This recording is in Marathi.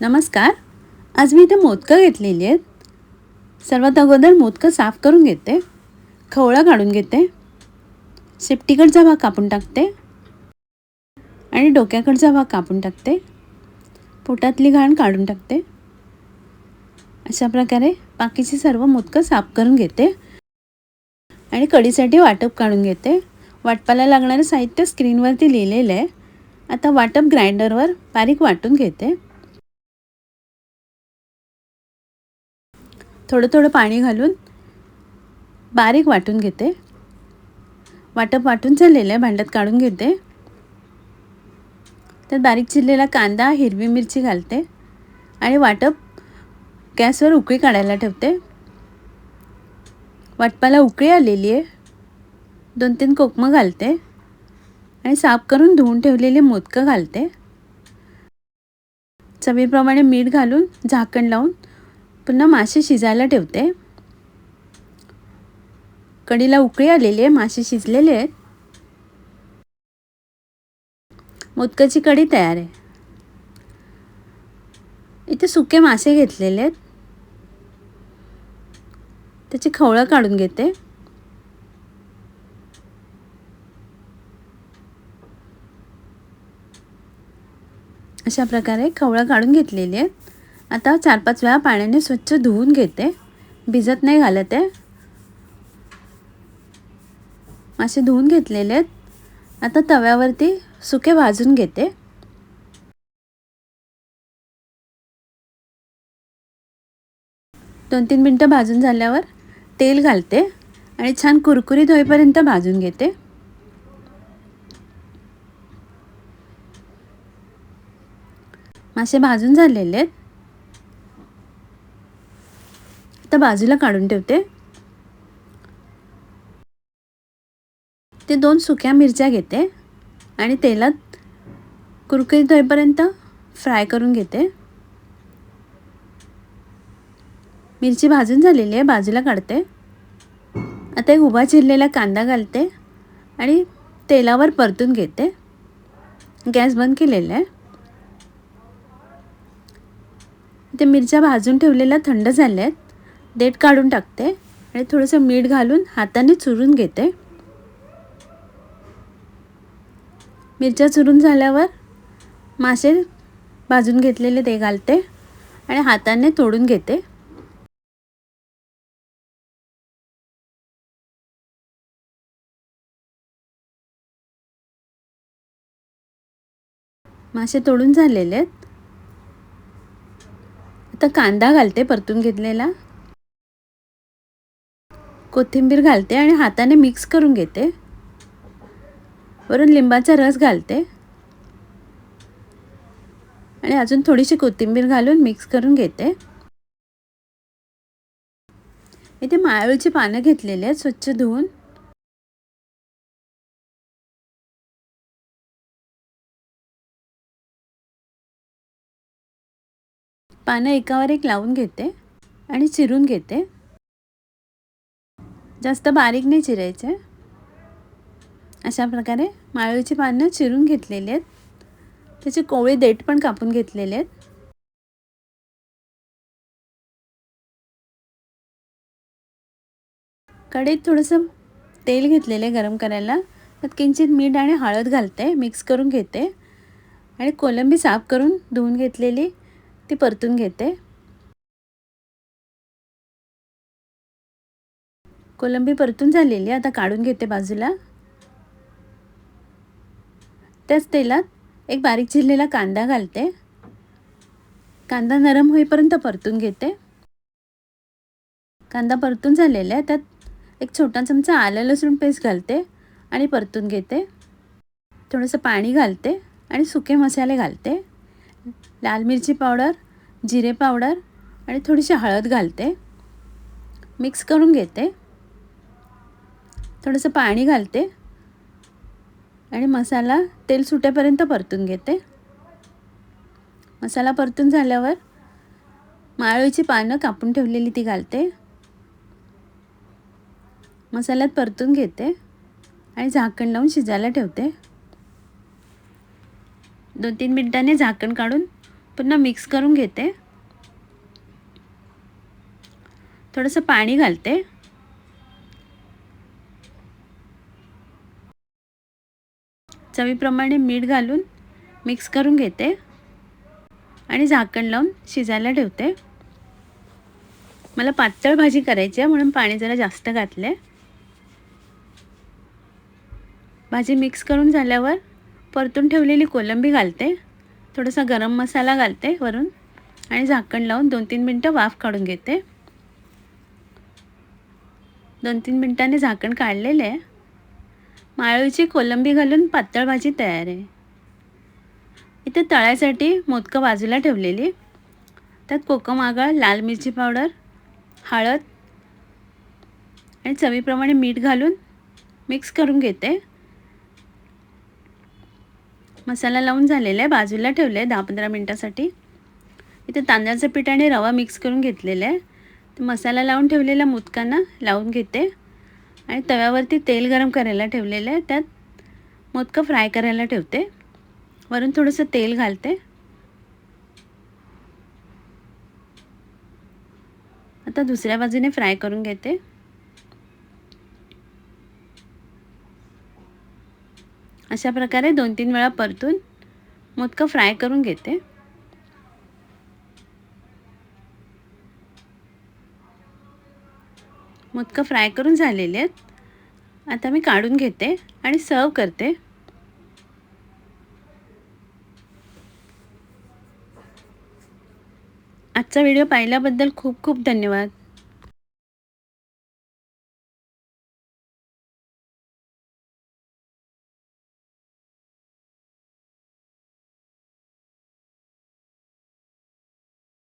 नमस्कार. आज मी इथे मोदकं घेतलेली आहेत. सर्वात अगोदर मोदकं साफ करून घेते, खवळा काढून घेते, शेपटीकडचा भाग कापून टाकते आणि डोक्याकडचा भाग कापून टाकते, पोटातली घाण काढून टाकते. अशा प्रकारे बाकीची सर्व मोदकं साफ करून घेते आणि कढीसाठी वाटप काढून घेते. वाटपाला लागणारं साहित्य स्क्रीनवरती लिहिलेलं आहे. आता वाटप ग्राइंडरवर बारीक वाटून घेते. थोडं थोडं पाणी घालून बारीक वाटून घेते. वाटप वाटून झालेलं आहे, भांड्यात काढून घेते. त्यात बारीक चिरलेला कांदा, हिरवी मिरची घालते आणि वाटप गॅसवर उकळी काढायला ठेवते. वाटपाला उकळी आलेली आहे. 2-3 कोकमं घालते आणि साफ करून धुवून ठेवलेले मोदकं घालते. चवीप्रमाणे मीठ घालून झाकण लावून पुन्हा मासे शिजायला ठेवते. कढीला उकळी आलेली आहे, मासे शिजलेले आहेत. मोदकाची कढी तयार आहे. इथे सुके मासे घेतलेले आहेत, त्याची खवळं काढून घेते. अशा प्रकारे खवळं काढून घेतलेली आहे. आता 4-5 वेळा पाण्याने स्वच्छ धुवून घेते, भिजत नाही घालत आहे. मासे धुवून घेतलेले आहेत. आता तव्यावरती सुके भाजून घेते. दोन 3 मिनटं भाजून झाल्यावर तेल घालते आणि छान कुरकुरीत होईपर्यंत भाजून घेते. मासे भाजून झालेले आहेत. आता बाजूला काढून ठेवते. ते 2 सुक्या मिरच्या घेते आणि तेलात कुरकुरीत होईपर्यंत फ्राय करून घेते. मिरची भाजून झालेली आहे, बाजूला काढते. आता एक उभा चिरलेला कांदा घालते आणि तेलावर परतून घेते. गॅस बंद केलेला आहे. ते मिरच्या भाजून ठेवलेल्या थंड झाल्या आहेत. देठ काढून टाकते आणि थोडंसं मीठ घालून हाताने चुरून घेते. मिरच्या चुरून झाल्यावर मासे भाजून घेतलेले ते घालते आणि हाताने तोडून घेते. मासे तोडून झालेले आहेत. आता कांदा घालते परतून घेतलेला, कोथिंबीर घालते आणि हाताने मिक्स करून घेते. वरून लिंबाचा रस घालते आणि अजून थोडीशी कोथिंबीर घालून मिक्स करून घेते. इथे माळवीची पानं घेतलेली आहेत, स्वच्छ धुवून. पानं एकावर एक लावून घेते आणि चिरून घेते. जास्त बारीक नाही चिरायचे. अशा प्रकारे माळवीची पानं चिरून घेतलेली आहेत. त्याचे कोवळे देठ पण कापून घेतलेले आहेत. कढईत थोडंसं तेल घेतलेलं आहे गरम करायला. त्यात किंचित मीठ आणि हळद घालते, मिक्स करून घेते आणि कोलंबी साफ करून धुवून घेतलेली ती परतून घेते. कोलंबी परतून झालेली आता काढून घेते बाजूला. त्याच तेलात एक बारीक चिरलेला कांदा घालते. कांदा नरम होईपर्यंत परतून घेते. कांदा परतून झालेला आहे. त्यात एक छोटा चमचा आलं लसूण पेस्ट घालते आणि परतून घेते. थोडंसं पाणी घालते आणि सुके मसाले घालते. लाल मिरची पावडर, जिरे पावडर आणि थोडीशी हळद घालते. मिक्स करून घेते. थोडंसं पाणी घालते आणि मसाला तेल सुटेपर्यंत परतून घेते. मसाला परतून झाल्यावर माळवीची पानं कापून ठेवलेली ती घालते. मसाल्यात परतून घेते आणि झाकण लावून शिजायला ठेवते. 2-3 मिनिटांनी झाकण काढून पुन्हा मिक्स करून घेते. थोडंसं पाणी घालते. चवीप्रमाणे मीठ घालून मिक्स करून घेते आणि झाकण लावून शिजायला ठेवते. मला पातळ भाजी करायची आहे म्हणून पाणी जरा जास्त घातले. भाजी मिक्स करून झाल्यावर परतून ठेवलेली कोलंबी घालते. थोडासा गरम मसाला घालते वरून आणि झाकण लावून 2-3 मिनटं वाफ काढून घेते. 2-3 मिनटांनी झाकण काढलेले आहे. माळवीची कोलंबी घालून पातळ भाजी तयार आहे. इथे तळायसाठी मोदकं बाजूला ठेवलेली. त्यात कोकम आगळ, लाल मिरची पावडर, हळद आणि चवीप्रमाणे मीठ घालून मिक्स करून घेते. मसाला लावून झालेला आहे, बाजूला ठेवले आहे 10-15 मिनटासाठी. इथे तांदळाचं पीठ आणि रवा मिक्स करून घेतलेला आहे. तर मसाला लावून ठेवलेल्या मोदकांना लावून घेते आणि तव्यावरती तेल गरम करायला ठेवलेलं आहे. त्यात मोदकं फ्राय करायला ठेवते. वरून थोडंसं तेल घालते. आता दुसऱ्या बाजूने फ्राय करून घेते. अशा प्रकारे 2-3 वेळा परतून मोदकं फ्राय करून घेते. मोदकं फ्राय करून झालेले आहेत. आता मी काढून घेते आणि सर्व करते. आजचा व्हिडिओ पाहिल्याबद्दल खूप खूप धन्यवाद.